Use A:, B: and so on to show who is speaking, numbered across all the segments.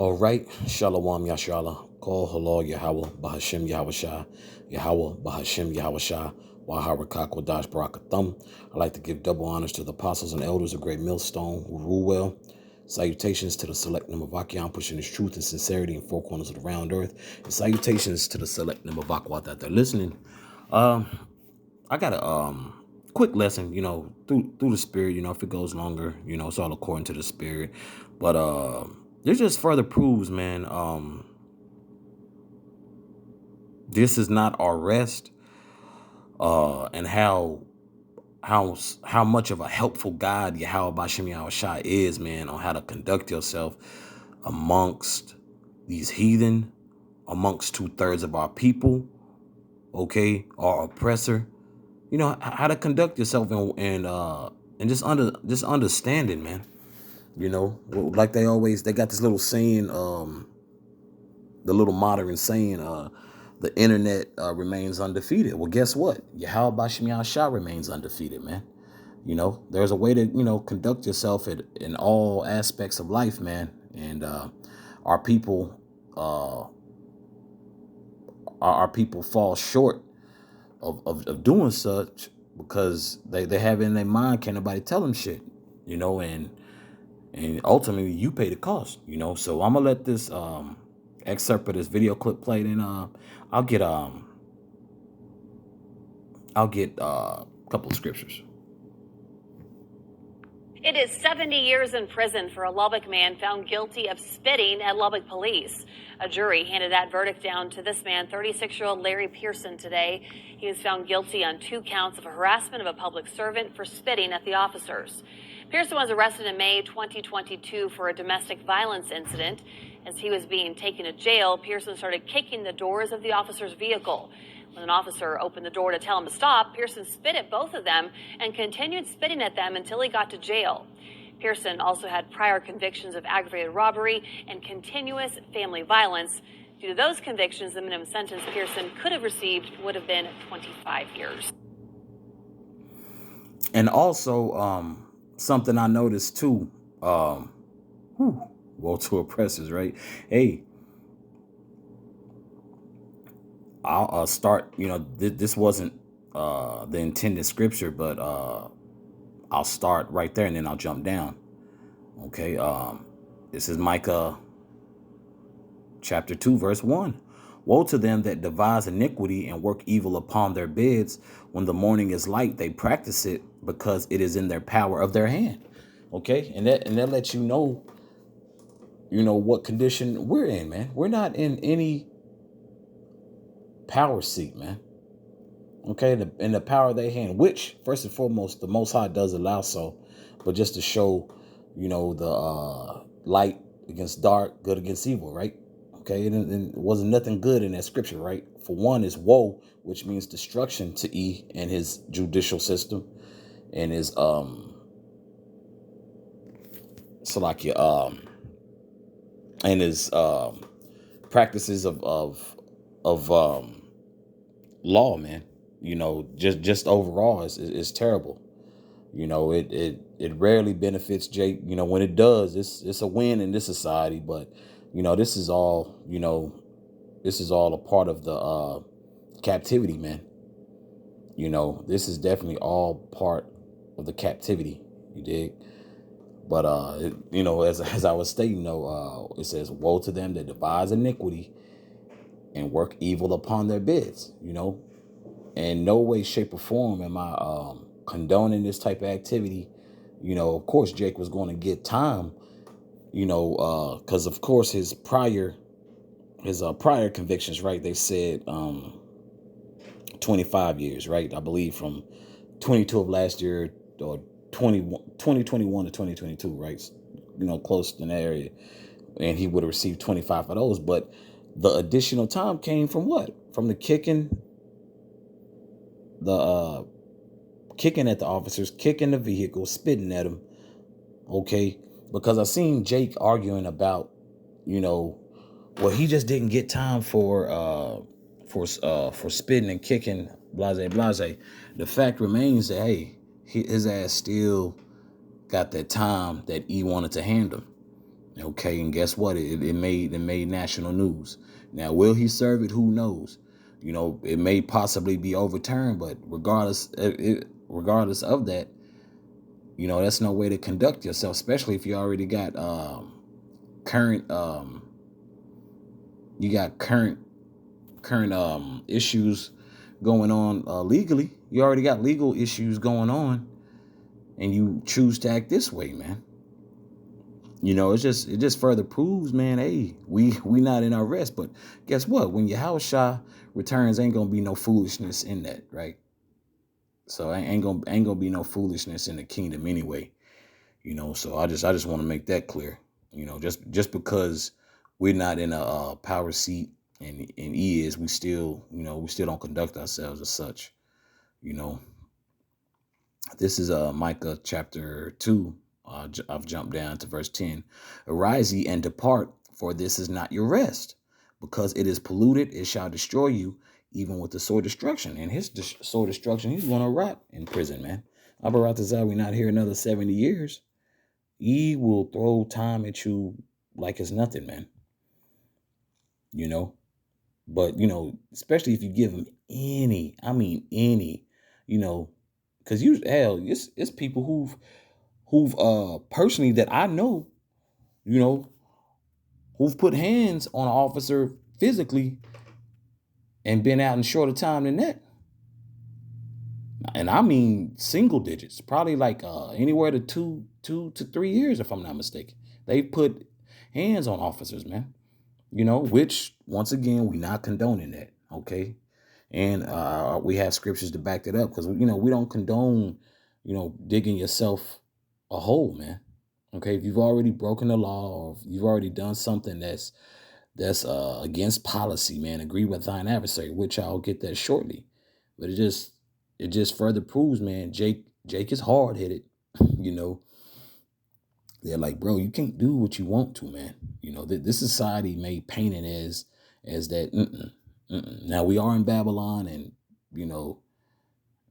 A: All right, Shalom Yashala, Kol Halal Yahweh, Bahashim Yahweh Yahweh, Bahashim Yahweh Waharakak Wadash Barakathum. I'd like to give double honors to the apostles and elders of Great Millstone who rule well. Salutations to the select number of Akian pushing his truth and sincerity in four corners of the round earth. And salutations to the select number of Akwat that they're listening. I got a quick lesson, through the spirit, if it goes longer, it's all according to the spirit. But this just further proves, man, this is not our rest, and how much of a helpful guide Yahweh Bashem Yahushua is, man, on how to conduct yourself amongst these heathen, amongst 2/3 of our people, okay, our oppressor. How to conduct yourself and just understanding, man. Like they got this little saying, the little modern saying, the internet remains undefeated. Well, guess what? Yahweh Bashem Yahushua remains undefeated, man. There's a way to, conduct yourself in all aspects of life, man. And our people fall short of doing such because they have in their mind, can't nobody tell them shit, and ultimately you pay the cost, So I'm gonna let this excerpt of this video clip played, and I'll get a couple of scriptures.
B: It is 70 years in prison for a Lubbock man found guilty of spitting at Lubbock police. A jury handed that verdict down to this man, 36-year-old Larry Pearson, today. He was found guilty on 2 counts of harassment of a public servant for spitting at the officers. Pearson was arrested in May 2022 for a domestic violence incident. As he was being taken to jail, Pearson started kicking the doors of the officer's vehicle. When an officer opened the door to tell him to stop, Pearson spit at both of them and continued spitting at them until he got to jail. Pearson also had prior convictions of aggravated robbery and continuous family violence. Due to those convictions, the minimum sentence Pearson could have received would have been 25 years.
A: And also, something I noticed too, woe to oppressors, right? Hey, I'll start, this wasn't the intended scripture, but I'll start right there and then I'll jump down. Okay, this is Micah chapter 2, verse 1. Woe to them that devise iniquity and work evil upon their beds. When the morning is light, they practice it because it is in their power of their hand. Okay, and that lets you know what condition we're in, man. We're not in any power seat, man. Okay, in the power of their hand, which first and foremost the Most High does allow so, but just to show, the light against dark, good against evil, right? Okay, and wasn't nothing good in that scripture, right? For one is woe, which means destruction to E and his judicial system and his and his practices of law, man. Just overall is terrible. It rarely benefits Jake. When it does, it's a win in this society. But this is all a part of the captivity, man. This is definitely all part of the captivity. You dig? But as I was stating, though, it says, "Woe to them that devise iniquity and work evil upon their beds." In no way, shape, or form am I condoning this type of activity. Of course, Jake was going to get time. Because of course his prior convictions, right? They said 25 years, right? I believe from 22 of last year or 2021 to 2022, right? Close in that area, and he would have received 25 of those. But the additional time came from what? From the kicking at the officers, kicking the vehicle, spitting at them. Okay, because I seen Jake arguing about, well, he just didn't get time for spitting and kicking, blase blase. The fact remains that, hey, his ass still got that time that E wanted to hand him. Okay, and guess what? It made national news. Now, will he serve it? Who knows? You know, it may possibly be overturned, but regardless of that, you know, that's no way to conduct yourself, especially if you already got current you got current issues going on legally. You already got legal issues going on, and you choose to act this way, man. You know, it just further proves, man, hey, we not in our rest. But guess what? When Yahushua returns, ain't gonna be no foolishness in that, right? So ain't gonna be no foolishness in the kingdom anyway. You know, so I just want to make that clear. You know, just because we're not in a power seat and he is, we still, you know, we still don't conduct ourselves as such. You know, this is Micah chapter 2. I've jumped down to verse 10. Arise ye and depart, for this is not your rest. Because it is polluted, it shall destroy you, even with the sword destruction. And his sword destruction, he's going to rot in prison, man. Abaratazar, we not here another 70 years. He will throw time at you like it's nothing, man. You know? But, you know, especially if you give him any, you know, because it's people who've personally that I know, you know, who've put hands on an officer physically and been out in shorter time than that. And I mean single digits, probably like anywhere to 2 to 3 years, if I'm not mistaken. They put hands on officers, man. You know, which once again, we not condoning that, okay? And we have scriptures to back that up because, you know, we don't condone, you know, digging yourself a hole, man. Okay, if you've already broken the law or if you've already done something that's against policy, man, agree with thine adversary, which I'll get that shortly. But it just further proves, man, Jake is hard headed. You know, they're like, bro, you can't do what you want to, man. You know, this society may paint it as that. Now we are in Babylon, and you know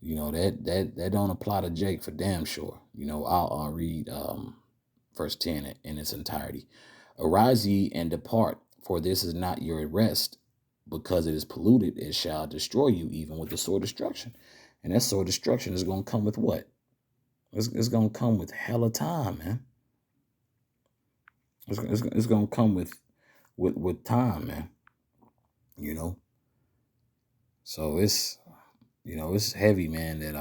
A: that don't apply to Jake for damn sure. You know, I'll read verse 10 in its entirety. Arise ye and depart, for this is not your rest, because it is polluted. It shall destroy you, even with the sword destruction. And that sword destruction is going to come with what? It's going to come with hella time, man. It's going to come with time, man. You know. So it's, you know, it's heavy, man, that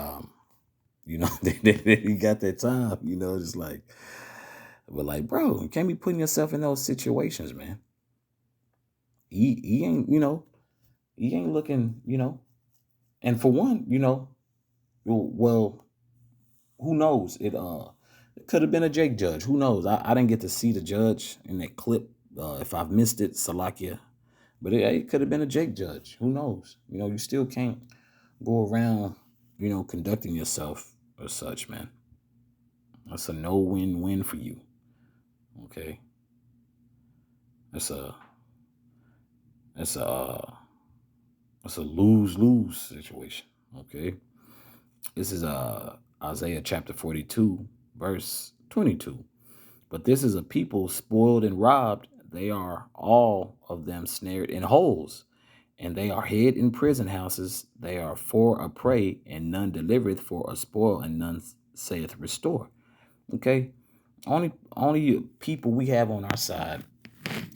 A: you know, he got that time, you know, just like, but like, bro, you can't be putting yourself in those situations, man. He ain't, you know, he ain't looking, you know, and for one, you know, well, who knows? It could have been a Jake judge. Who knows? I didn't get to see the judge in that clip. If I've missed it, Salakia. But it could have been a Jake judge. Who knows? You know, you still can't go around, you know, conducting yourself as such, man. That's a no win-win for you. Okay. That's a lose-lose situation. Okay. This is Isaiah chapter 42, verse 22. But this is a people spoiled and robbed. They are all of them snared in holes, and they are hid in prison houses. They are for a prey, and none delivereth, for a spoil, and none saith restore. Okay? Only people we have on our side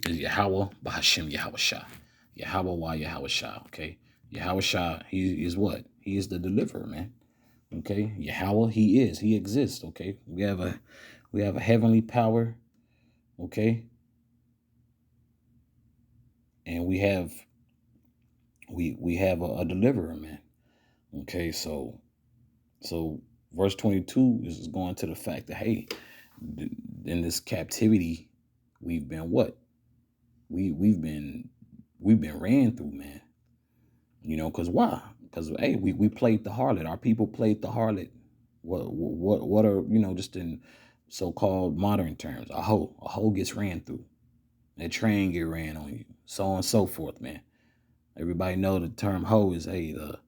A: is Yahweh Bahashim Yahushua. Yahweh Wa Yahushua. Okay? Yahushua, he is what? He is the deliverer, man. Okay? Yahweh, he exists. Okay? We have a heavenly power. Okay? And we have a deliverer, man. Okay, so verse 22 is going to the fact that, hey, in this captivity, we've been what? We've been ran through, man. You know, because why? Because hey, we played the harlot. Our people played the harlot. What are, you know, just in so-called modern terms, a hoe gets ran through. That train get ran on you, so on and so forth, man. Everybody know the term hoe is at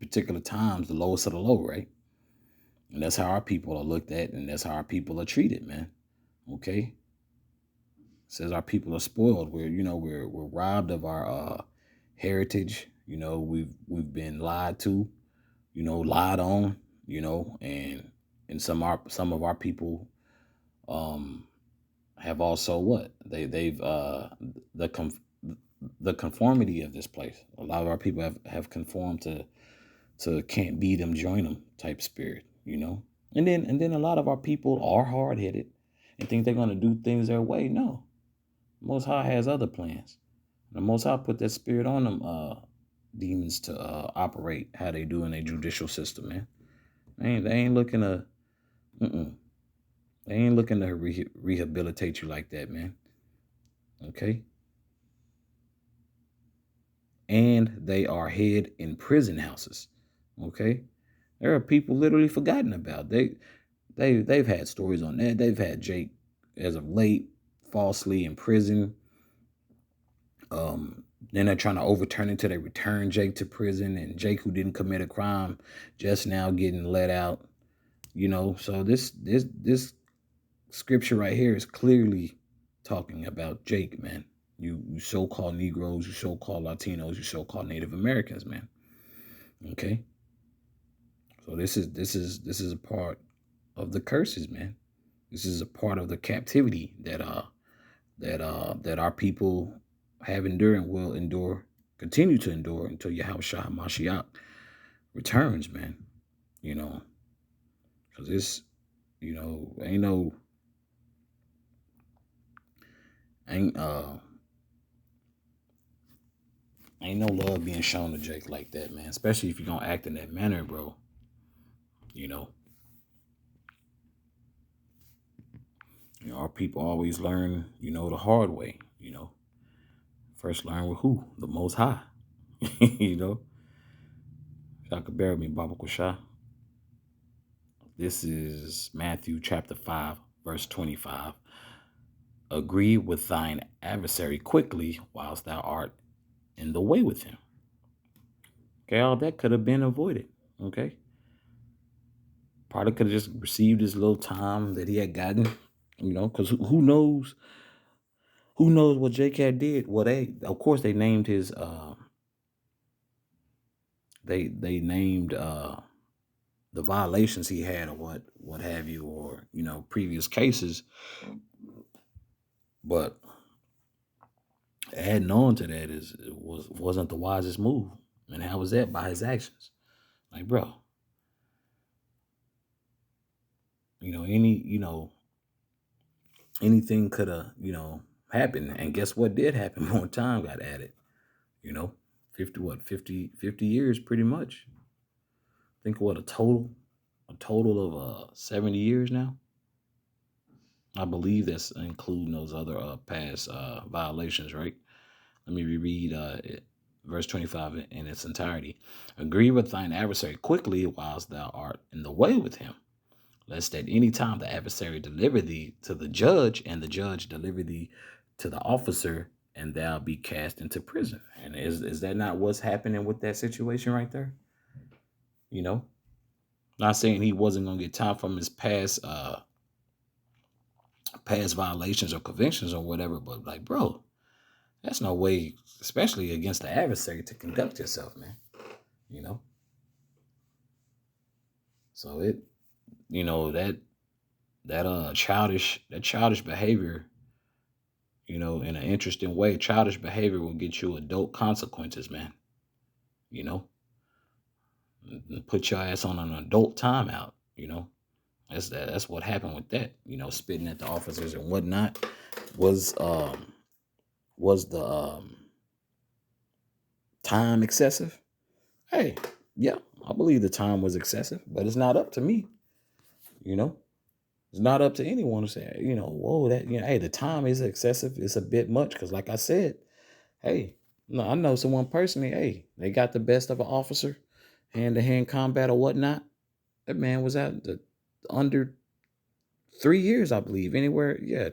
A: particular times the lowest of the low, right? And that's how our people are looked at, and that's how our people are treated, man. Okay? It says our people are spoiled. We're robbed of our heritage. We've been lied to, lied on, and some of our people um have also what? They've the com- the conformity of this place. A lot of our people have conformed to can't beat them, join them type spirit. And then a lot of our people are hard headed and think they're gonna do things their way. No. Most High has other plans. The Most High put that spirit on them demons to operate how they do in a judicial system, man. They ain't looking to mm-mm. They ain't looking to rehabilitate you like that, man. Okay? And they are hid in prison houses. Okay? There are people literally forgotten about. They've had stories on that. They've had Jake as of late falsely in prison. Then they're trying to overturn it till they return Jake to prison, and Jake, who didn't commit a crime, just now getting let out. So this scripture right here is clearly talking about Jake, man. You so-called Negroes, you so-called Latinos, you so-called Native Americans, man. Okay. So this is a part of the curses, man. This is a part of the captivity that our people have endured and will continue to endure until Yahushua HaMashiach returns, man. Because this, ain't no ain't ain't no love being shown to Jake like that, man. Especially if you're gonna act in that manner, bro. Our people always learn, the hard way. First learn with who? The Most High. Shaka bear me, Baba Kusha. This is Matthew chapter 5, verse 25. Agree with thine adversary quickly whilst thou art in the way with him. Okay, all that could have been avoided. Okay. Probably could have just received his little time that he had gotten, because who knows what Jake had did. Well, of course they named his they named the violations he had, or what have you, or previous cases. But adding on to that wasn't the wisest move. And how was that? By his actions. Like, bro, anything could have, happened. And guess what did happen? More time got added. 50 years pretty much. Think what a total of 70 years now. I believe that's including those other past violations, right? Let me reread verse 25 in its entirety. Agree with thine adversary quickly whilst thou art in the way with him, lest at any time the adversary deliver thee to the judge, and the judge deliver thee to the officer, and thou be cast into prison. And is that not what's happening with that situation right there? Not saying he wasn't gonna get time from his past violations or convictions or whatever, but like, bro, that's no way, especially against the adversary, to conduct yourself, man. So that childish behavior, in an interesting way, childish behavior will get you adult consequences, man. Put your ass on an adult timeout. That's what happened with that. Spitting at the officers and whatnot was the time excessive? Hey, yeah, I believe the time was excessive, but it's not up to me. It's not up to anyone to say, whoa, that, hey, the time is excessive. It's a bit much because, like I said, hey, no, I know someone personally, hey, they got the best of an officer, hand-to-hand combat or whatnot. That man was out under 3 years, I believe. Anywhere, yeah,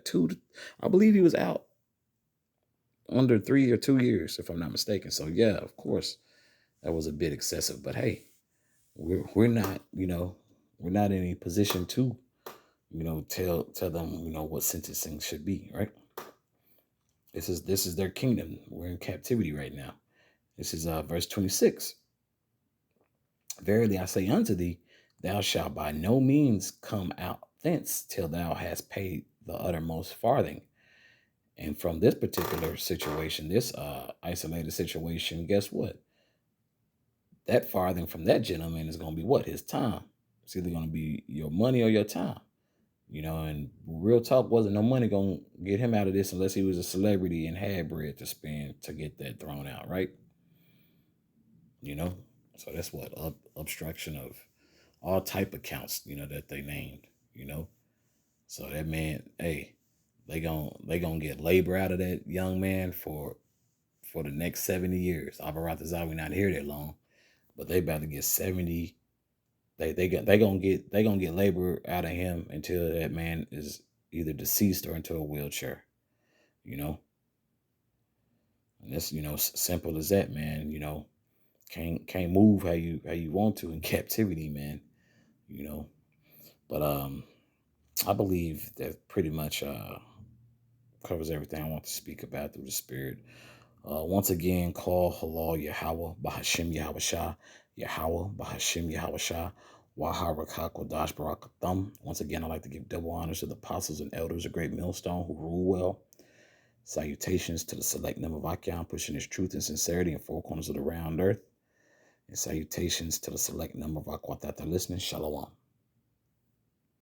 A: I believe he was out under 3 or 2 years, if I'm not mistaken. So yeah, of course, that was a bit excessive. But hey, we're not, We're not in any position to, tell them, what sentencing should be, right? This is their kingdom. We're in captivity right now. This is verse 26. Verily I say unto thee, thou shalt by no means come out thence till thou hast paid the uttermost farthing. And from this particular situation, this isolated situation, guess what? That farthing from that gentleman is going to be what? His time. It's either going to be your money or your time. And real talk, wasn't no money going to get him out of this unless he was a celebrity and had bread to spend to get that thrown out, right? So that's what obstruction of all type of counts, that they named, So that man, hey, they gonna get labor out of that young man for the next 70 years. Abaratazah, not here that long, but they about to get 70. They gonna get labor out of him until that man is either deceased or into a wheelchair, And that's simple as that, man. Can't move how you want to in captivity, man. But I believe that pretty much covers everything I want to speak about through the Spirit. Once again, call Halal Yahweh, Bahashim Yahweh Shah, Yahweh, Bahashim Yahweh Shah, Waharakah Kodash Barakatham. Once again, I'd like to give double honors to the apostles and elders of Great Millstone who rule well. Salutations to the select number of Akyam, pushing his truth and sincerity in four corners of the round earth. And salutations to the select number of Akwatata listening. Shalom.